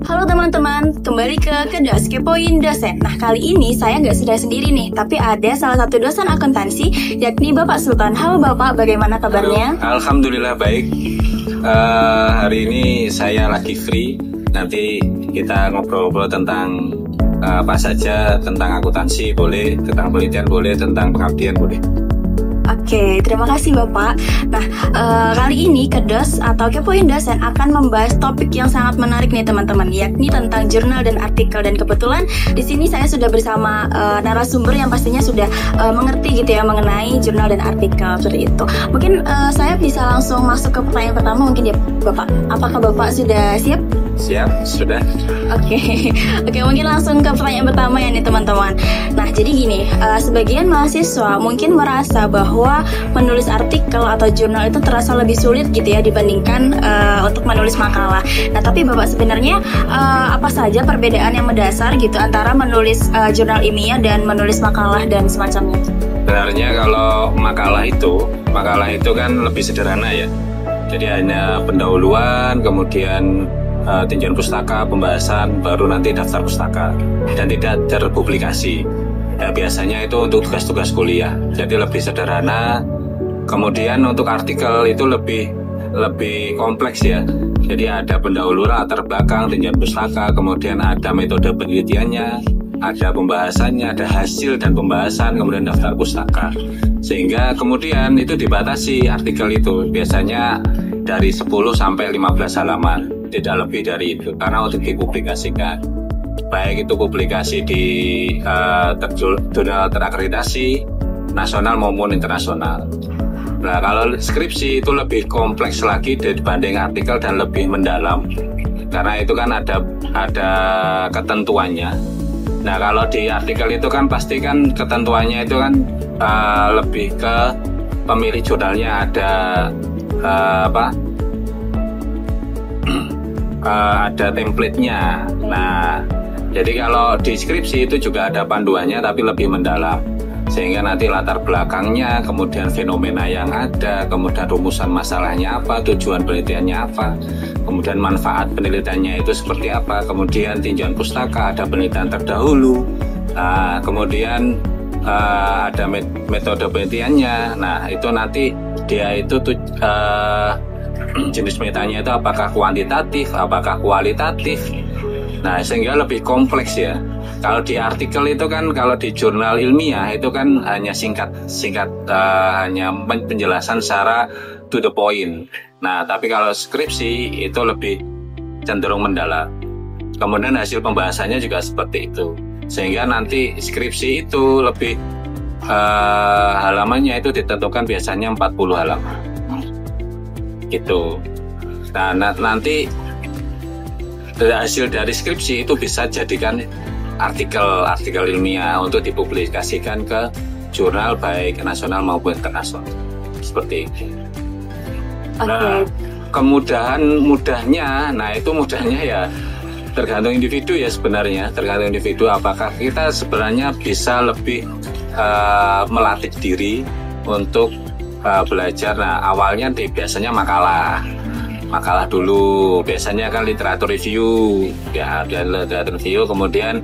Halo teman-teman, kembali ke Kedos Kepoin Dosen. Nah, kali ini saya nggak sudah sendiri nih, tapi ada salah satu dosen akuntansi, yakni Bapak Sultan. Halo Bapak, bagaimana kabarnya? Halo, alhamdulillah baik. Hari ini saya lagi free. Nanti kita ngobrol-ngobrol tentang apa saja, tentang akuntansi boleh, tentang penelitian boleh, tentang pengabdian boleh. Oke, terima kasih Bapak. Nah, kali ini Kedos atau Kepoin Dosen akan membahas topik yang sangat menarik nih teman-teman, yakni tentang jurnal dan artikel. Dan kebetulan di sini saya sudah bersama narasumber yang pastinya sudah mengerti gitu ya mengenai jurnal dan artikel seperti itu. Mungkin saya bisa langsung masuk ke pertanyaan pertama mungkin ya Bapak. Apakah Bapak sudah siap? Siap, sudah. Oke, mungkin langsung ke pertanyaan pertama ya nih teman-teman. Nah, jadi gini, sebagian mahasiswa mungkin merasa bahwa menulis artikel atau jurnal itu terasa lebih sulit gitu ya dibandingkan untuk menulis makalah. Nah, tapi Bapak sebenarnya apa saja perbedaan yang mendasar gitu antara menulis jurnal ilmiah dan menulis makalah dan semacamnya? Sebenarnya kalau makalah itu kan lebih sederhana ya. Jadi hanya pendahuluan, kemudian tinjauan pustaka, pembahasan, baru nanti daftar pustaka, dan tidak terpublikasi. Ya, biasanya itu untuk tugas-tugas kuliah, jadi lebih sederhana. Kemudian untuk artikel itu lebih kompleks ya. Jadi ada pendahuluan, latar belakang, tinjauan pustaka, kemudian ada metode penelitiannya, ada pembahasannya, ada hasil dan pembahasan, kemudian daftar pustaka. Sehingga kemudian itu dibatasi artikel itu, biasanya dari 10 sampai 15 halaman, tidak lebih dari itu, karena untuk dipublikasikan. Baik itu publikasi di jurnal terakreditasi, nasional maupun internasional. Nah, kalau skripsi itu lebih kompleks lagi dibanding artikel dan lebih mendalam, karena itu kan ada ketentuannya. Nah, kalau di artikel itu kan pasti kan ketentuannya itu kan lebih ke pemilik jurnalnya, ada ada template-nya. Nah, jadi kalau di skripsi itu juga ada panduannya tapi lebih mendalam. Sehingga nanti latar belakangnya, kemudian fenomena yang ada, kemudian rumusan masalahnya apa, tujuan penelitiannya apa, kemudian manfaat penelitiannya itu seperti apa, kemudian tinjauan pustaka, ada penelitian terdahulu, kemudian ada metode penelitiannya. Nah, itu nanti dia itu jenis metanya itu apakah kuantitatif, apakah kualitatif. Nah, sehingga lebih kompleks ya. Kalau di artikel itu kan, kalau di jurnal ilmiah itu kan hanya singkat, hanya penjelasan secara to the point. Nah, tapi kalau skripsi itu lebih cenderung mendalam. Kemudian hasil pembahasannya juga seperti itu. Sehingga nanti skripsi itu lebih halamannya itu ditentukan biasanya 40 halaman. Gitu. Nah, nanti hasil dari skripsi itu bisa jadikan artikel ilmiah untuk dipublikasikan ke jurnal baik nasional maupun internasional. Seperti itu. Nah, mudahnya ya tergantung individu ya sebenarnya, tergantung individu apakah kita sebenarnya bisa lebih melatih diri untuk belajar. Nah, awalnya biasanya makalah dulu, biasanya kan literatur review ya, literatur review, kemudian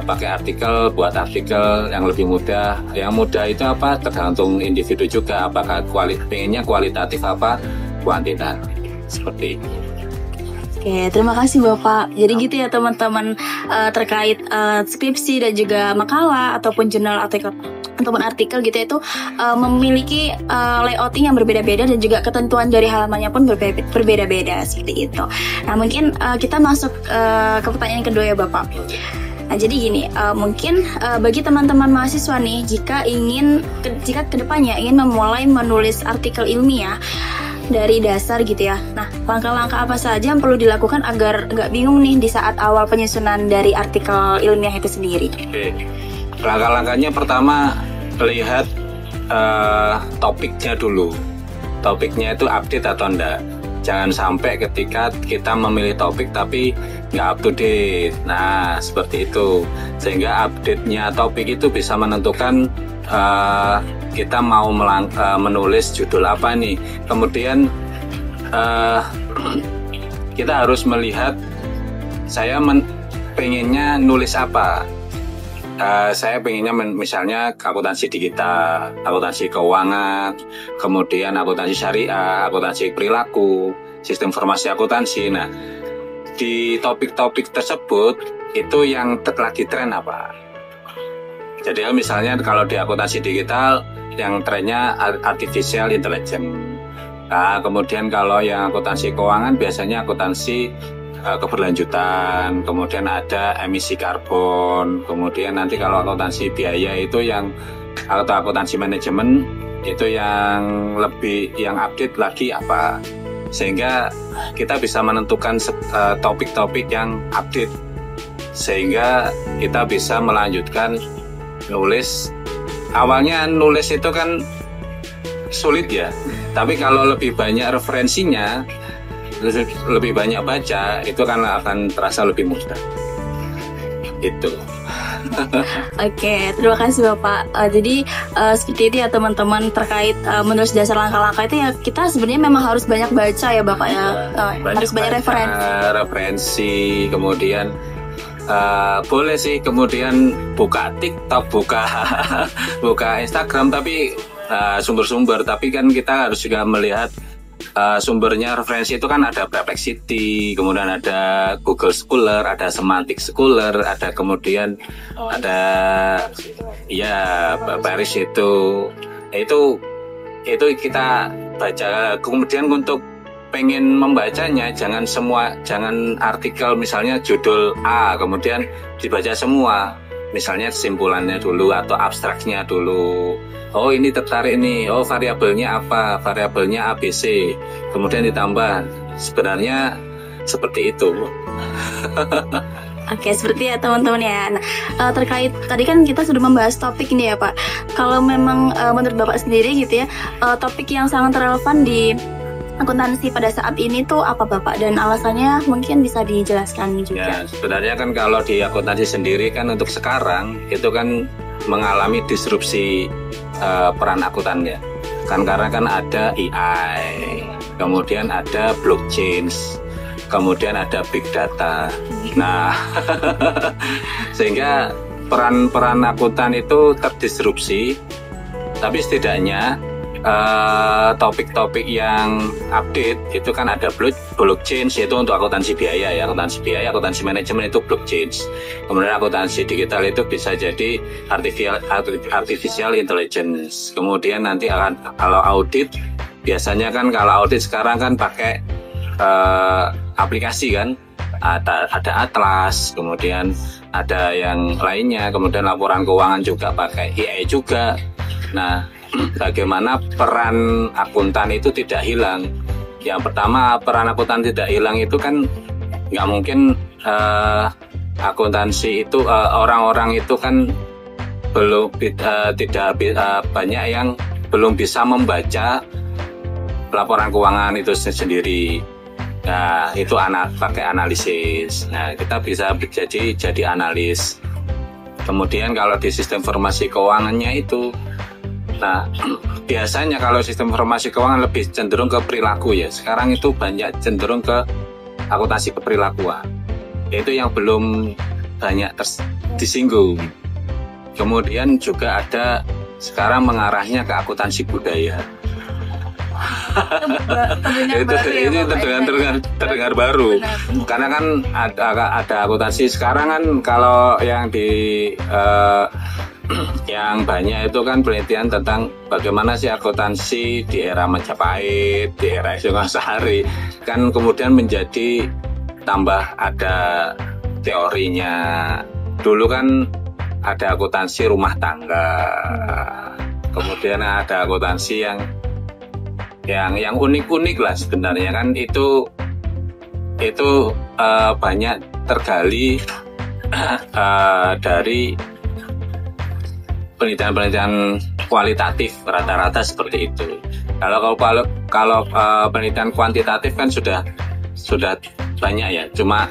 pakai artikel, buat artikel yang lebih mudah. Yang mudah itu apa? Tergantung individu juga, apakah pengennya kualitatif apa kuantitatif, seperti itu. Oke, terima kasih Bapak. Jadi gitu ya teman-teman, terkait skripsi dan juga makalah ataupun jurnal ataupun artikel gitu itu memiliki layouting yang berbeda-beda dan juga ketentuan dari halamannya pun berbeda-beda seperti itu. Nah, mungkin kita masuk ke pertanyaan kedua ya Bapak. Nah, jadi gini, mungkin bagi teman-teman mahasiswa nih, jika kedepannya ingin memulai menulis artikel ilmiah dari dasar gitu ya. Nah, langkah-langkah apa saja yang perlu dilakukan agar nggak bingung nih di saat awal penyusunan dari artikel ilmiah itu sendiri? Oke. Langkah-langkahnya pertama, lihat topiknya dulu. Topiknya itu update atau enggak. Jangan sampai ketika kita memilih topik tapi nggak up to date. Nah, seperti itu. Sehingga update-nya topik itu bisa menentukan kita mau menulis judul apa nih. Kemudian kita harus melihat saya pengennya nulis apa. Saya pengennya misalnya akuntansi digital, akuntansi keuangan, kemudian akuntansi syariah, akuntansi perilaku, sistem informasi akuntansi. Nah, di topik-topik tersebut itu yang lagi tren apa? Jadi misalnya kalau di akuntansi digital yang trennya artificial intelligence. Nah, kemudian kalau yang akuntansi keuangan biasanya akuntansi keberlanjutan, kemudian ada emisi karbon, kemudian nanti kalau akuntansi biaya itu yang atau akuntansi manajemen itu yang lebih yang update lagi apa, sehingga kita bisa menentukan topik-topik yang update sehingga kita bisa melanjutkan nulis. Awalnya nulis itu kan sulit ya, tapi kalau lebih banyak referensinya, lebih banyak baca, itu kan akan terasa lebih mudah. Itu. Oke, terima kasih Bapak. Jadi seperti itu ya teman-teman, terkait menulis dasar langkah-langkah itu ya kita sebenarnya memang harus banyak baca ya Bapak ya. Harus banyak referensi, kemudian boleh sih kemudian buka TikTok, buka Instagram, tapi sumber-sumber, tapi kan kita harus juga melihat sumbernya. Referensi itu kan ada Perplexity, kemudian ada Google Scholar, ada Semantic Scholar, ada kemudian ada ya Paris itu kita baca. Kemudian untuk pengen membacanya jangan artikel misalnya judul A kemudian dibaca semua, misalnya kesimpulannya dulu atau abstraknya dulu. Oh ini tertarik nih, oh variabelnya apa, variabelnya ABC, kemudian ditambah. Sebenarnya seperti itu. Oke, seperti ya teman-teman ya. Nah, terkait tadi kan kita sudah membahas topik ini ya Pak. Kalau memang menurut Bapak sendiri gitu ya, topik yang sangat relevan di akuntansi pada saat ini tuh apa Bapak, dan alasannya mungkin bisa dijelaskan juga. Ya, sebenarnya kan kalau di akuntansi sendiri kan untuk sekarang itu kan mengalami disrupsi peran akuntan ya. Kan karena kan ada AI, kemudian ada blockchain, kemudian ada big data. Nah, sehingga peran akuntan itu terdisrupsi. Tapi setidaknya topik-topik yang update itu kan ada blockchain, yaitu untuk akuntansi biaya ya, akuntansi manajemen itu blockchain. Kemudian akuntansi digital itu bisa jadi artificial intelligence. Kemudian nanti kalau audit, biasanya kan kalau audit sekarang kan pakai aplikasi kan, ada Atlas, kemudian ada yang lainnya, kemudian laporan keuangan juga pakai AI juga. Nah, bagaimana peran akuntan itu tidak hilang? Yang pertama, peran akuntan tidak hilang itu kan nggak mungkin. Akuntansi itu orang-orang itu kan tidak banyak yang belum bisa membaca laporan keuangan itu sendiri. Nah, itu pakai analisis. Nah, kita bisa jadi analis. Kemudian kalau di sistem informasi keuangannya itu, nah, biasanya kalau sistem informasi keuangan lebih cenderung ke perilaku ya. Sekarang itu banyak cenderung ke akuntansi keperilakuan. Itu yang belum banyak disinggung. Kemudian juga ada sekarang mengarahnya ke akuntansi budaya. Ini terdengar baru. Benar. Karena kan ada akuntansi sekarang kan, kalau yang yang banyak itu kan penelitian tentang bagaimana sih akuntansi di era Majapahit, di era Singosari, kan kemudian menjadi tambah ada teorinya. Dulu kan ada akuntansi rumah tangga, kemudian ada akuntansi yang unik-unik lah sebenarnya kan, itu banyak tergali dari penelitian kualitatif, rata-rata seperti itu. Kalau penelitian kuantitatif kan sudah banyak ya, cuma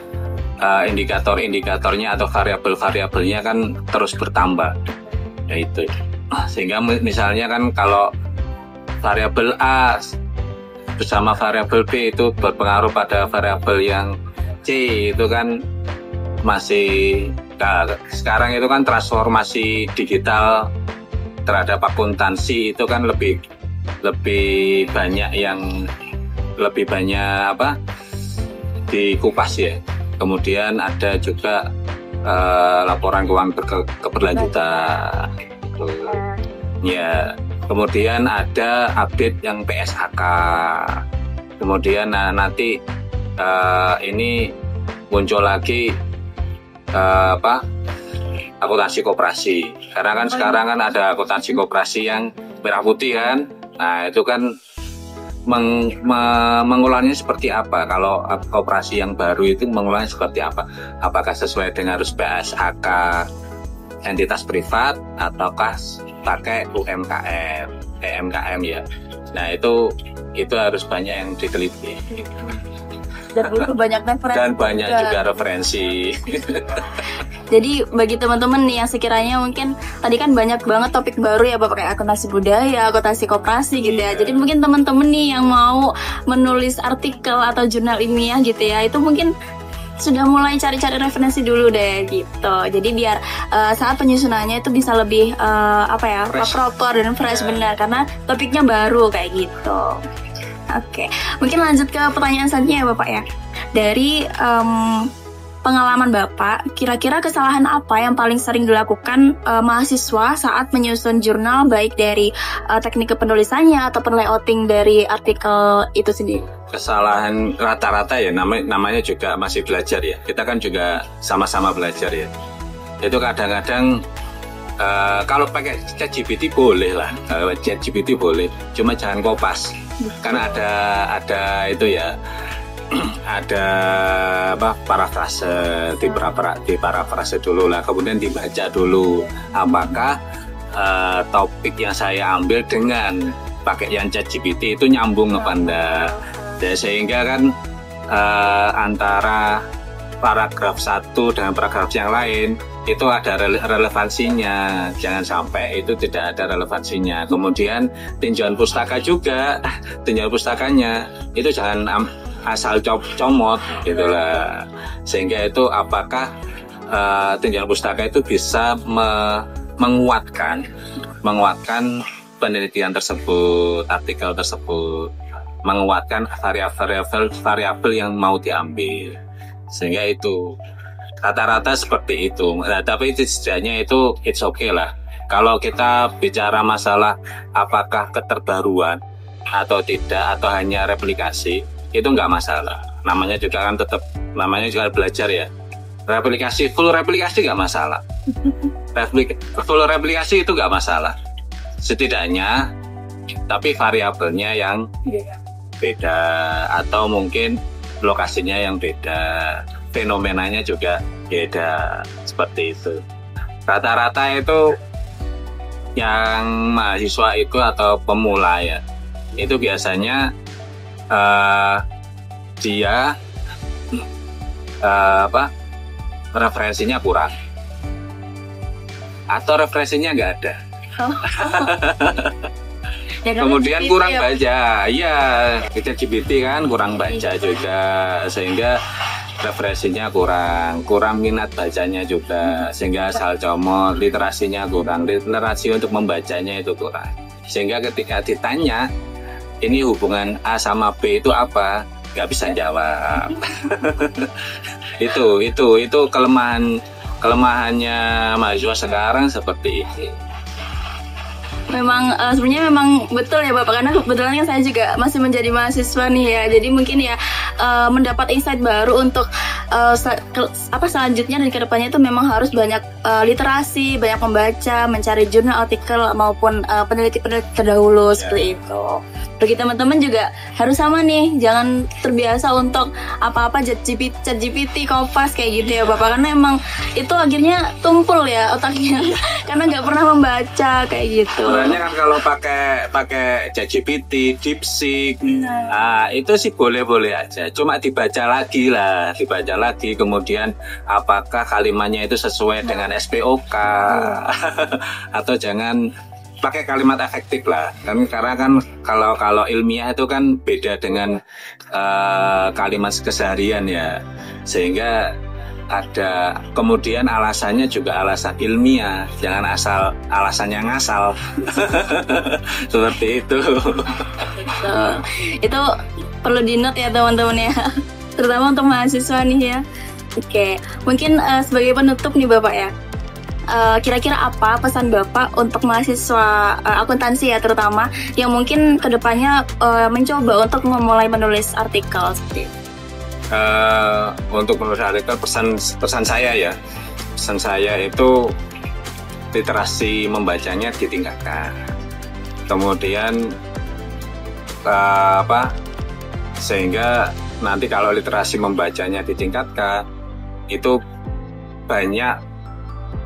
indikator-indikatornya atau variabel-variabelnya kan terus bertambah, yaitu. Sehingga misalnya kan kalau variabel A bersama variabel B itu berpengaruh pada variabel yang C, itu kan masih, nah, sekarang itu kan transformasi digital terhadap akuntansi itu kan lebih banyak dikupas ya. Kemudian ada juga laporan keuangan keberlanjutan ya. Kemudian ada update yang PSHK. Kemudian nanti ini muncul lagi akuntansi koperasi. Karena kan sekarang kan ada akuntansi koperasi yang merah putih kan. Nah, itu kan mengulangnya seperti apa? Kalau koperasi yang baru itu mengulangnya seperti apa? Apakah sesuai dengan harus PSHK entitas privat ataukah pakai UMKM, EMKM ya? Nah, itu harus banyak yang diteliti. Dan butuh banyak referensi. Dan banyak juga referensi. Jadi bagi teman-teman nih yang sekiranya mungkin tadi kan banyak banget topik baru ya Bapak, kayak akuntansi budaya, akuntansi koperasi gitu ya. Jadi mungkin teman-teman nih yang mau menulis artikel atau jurnal ilmiah gitu ya, itu mungkin sudah mulai cari-cari referensi dulu deh gitu. Jadi biar saat penyusunannya itu bisa lebih proper dan fresh benar, karena topiknya baru kayak gitu. Oke, mungkin lanjut ke pertanyaan selanjutnya ya Bapak ya. Dari pengalaman Bapak, kira-kira kesalahan apa yang paling sering dilakukan mahasiswa saat menyusun jurnal, baik dari teknik penulisannya ataupun layouting dari artikel itu sendiri? Kesalahan rata-rata ya, namanya juga masih belajar ya. Kita kan juga sama-sama belajar ya. Itu kadang-kadang kalau pakai ChatGPT boleh lah, ChatGPT boleh, cuma jangan kopas. Karena ada itu ya, ada parafrase, di parafrase dulu lah, kemudian dibaca dulu apakah topik yang saya ambil dengan pakai yang ChatGPT itu nyambung apa enggak. Ya, sehingga kan antara paragraf satu dengan paragraf yang lain itu ada relevansinya, jangan sampai itu tidak ada relevansinya. Kemudian tinjauan pustaka juga, tinjauan pustakanya itu jangan asal comot gitulah, sehingga itu apakah tinjauan pustaka itu bisa menguatkan penelitian tersebut, artikel tersebut, menguatkan variabel yang mau diambil, sehingga itu rata-rata seperti itu. Nah, tapi setidaknya itu it's okay lah. Kalau kita bicara masalah apakah keterbaruan atau tidak, atau hanya replikasi, itu nggak masalah. Namanya juga kan namanya juga belajar ya. Full replikasi nggak masalah. Full replikasi itu nggak masalah. Setidaknya, tapi variabelnya yang beda, atau mungkin lokasinya yang beda, fenomenanya juga beda, seperti itu. Rata-rata itu yang mahasiswa itu atau pemula ya, itu biasanya dia referensinya kurang, atau referensinya nggak ada. Kemudian kurang baca, iya, kita GPT kan kurang baca juga, sehingga referensinya kurang minat bacanya juga, sehingga asal comot, literasinya kurang, literasi untuk membacanya itu kurang, sehingga ketika ditanya ini hubungan A sama B itu apa, nggak bisa jawab. itu kelemahannya mahasiswa sekarang seperti ini. Memang sebenarnya memang betul ya Bapak, karena kebetulan kan saya juga masih menjadi mahasiswa nih ya, jadi mungkin ya mendapat insight baru untuk selanjutnya dan kedepannya itu memang harus banyak literasi, banyak membaca, mencari jurnal, artikel maupun peneliti terdahulu seperti itu. Bagi teman-teman juga harus sama nih, jangan terbiasa untuk apa-apa ChatGPT, Kompas kayak gitu ya Bapak, karena emang itu akhirnya tumpul ya otaknya karena nggak pernah membaca kayak gitu. Sebenarnya kan kalau pakai ChatGPT, DeepSeek, nah itu sih boleh-boleh aja, cuma dibaca lagi, kemudian apakah kalimatnya itu sesuai dengan SPOK atau jangan pakai kalimat efektif lah. Karena kan kalau ilmiah itu kan beda dengan kalimat keseharian ya. Sehingga ada kemudian alasannya juga alasan ilmiah, jangan asal alasannya ngasal. Seperti itu. Itu perlu di-note ya teman-teman ya, terutama untuk mahasiswa nih ya. Oke, mungkin sebagai penutup nih Bapak ya, kira-kira apa pesan Bapak untuk mahasiswa akuntansi ya terutama yang mungkin kedepannya mencoba untuk memulai menulis artikel seperti itu? Untuk menulis artikel, pesan saya itu literasi membacanya ditingkatkan. Kemudian sehingga nanti kalau literasi membacanya ditingkatkan, itu banyak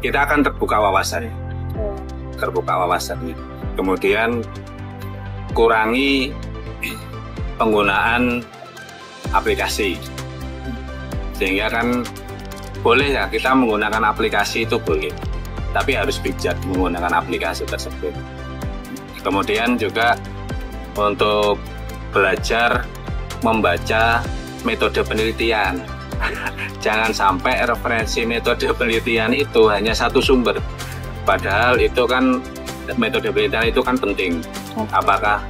kita akan terbuka wawasannya. Kemudian kurangi penggunaan aplikasi, sehingga kan boleh ya kita menggunakan aplikasi itu boleh, tapi harus bijak menggunakan aplikasi tersebut. Kemudian juga untuk belajar membaca metode penelitian. Jangan sampai referensi metode penelitian itu hanya satu sumber, padahal itu kan metode penelitian itu kan penting. Apakah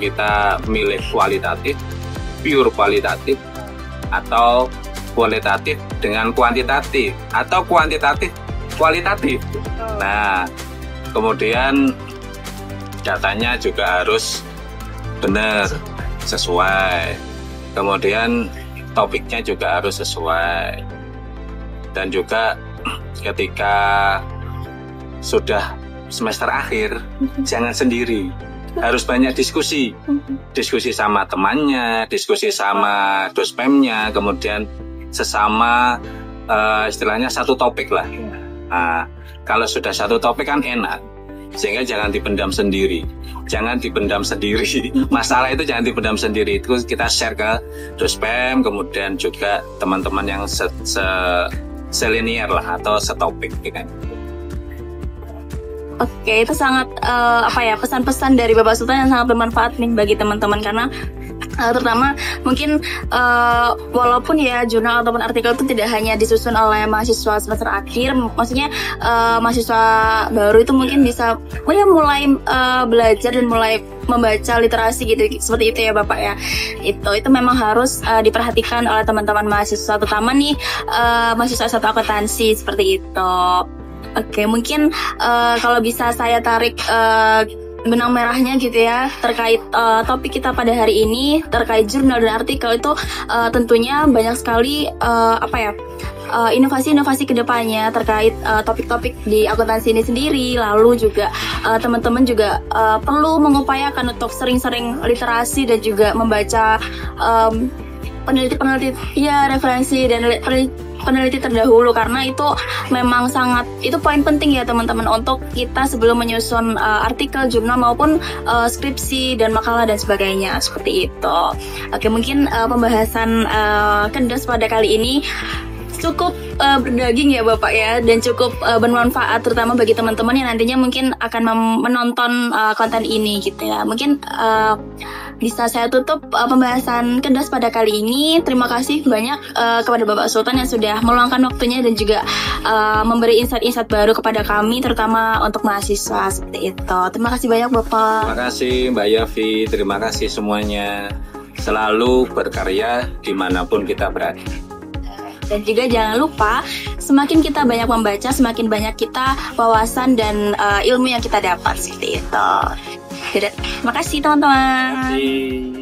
kita milih kualitatif, pure kualitatif, atau kualitatif dengan kuantitatif, atau kuantitatif kualitatif. Nah, kemudian datanya juga harus benar, sesuai. Kemudian topiknya juga harus sesuai. Dan juga ketika sudah semester akhir, jangan sendiri. Harus banyak diskusi sama temannya, diskusi sama dospemnya, kemudian sesama istilahnya satu topik lah. Nah, kalau sudah satu topik kan enak, sehingga jangan dipendam sendiri. Masalah itu jangan dipendam sendiri. Itu kita share ke dospem, kemudian juga teman-teman yang selinier lah atau setopik gitu. Oke, itu sangat pesan-pesan dari Bapak Sultan yang sangat bermanfaat nih bagi teman-teman, karena terutama mungkin walaupun ya jurnal ataupun artikel itu tidak hanya disusun oleh mahasiswa semester akhir, maksudnya mahasiswa baru itu mungkin bisa mulai belajar dan mulai membaca literasi gitu, seperti itu ya Bapak ya. Itu memang harus diperhatikan oleh teman-teman mahasiswa, terutama nih mahasiswa S1 akuntansi seperti itu. Oke, mungkin kalau bisa saya tarik benang merahnya gitu ya terkait topik kita pada hari ini terkait jurnal dan artikel itu tentunya banyak sekali inovasi-inovasi kedepannya terkait topik-topik di akuntansi ini sendiri. Lalu juga teman-teman juga perlu mengupayakan untuk sering-sering literasi dan juga membaca peneliti ya, referensi dan peneliti terdahulu, karena itu memang itu poin penting ya teman-teman untuk kita sebelum menyusun artikel, jurnal maupun skripsi dan makalah dan sebagainya, seperti itu. Oke, mungkin pembahasan Kendos pada kali ini cukup berdaging ya Bapak ya, dan cukup bermanfaat terutama bagi teman-teman yang nantinya mungkin akan menonton konten ini gitu ya. Mungkin bisa saya tutup pembahasan Kendos pada kali ini. Terima kasih banyak kepada Bapak Sultan yang sudah meluangkan waktunya dan juga memberi insight-insight baru kepada kami, terutama untuk mahasiswa, seperti itu. Terima kasih banyak Bapak. Terima kasih Mbak Yavi, terima kasih semuanya. Selalu berkarya dimanapun kita berada. Dan juga jangan lupa, semakin kita banyak membaca, semakin banyak kita wawasan dan ilmu yang kita dapat, seperti itu. Terima kasih teman-teman. Terima kasih.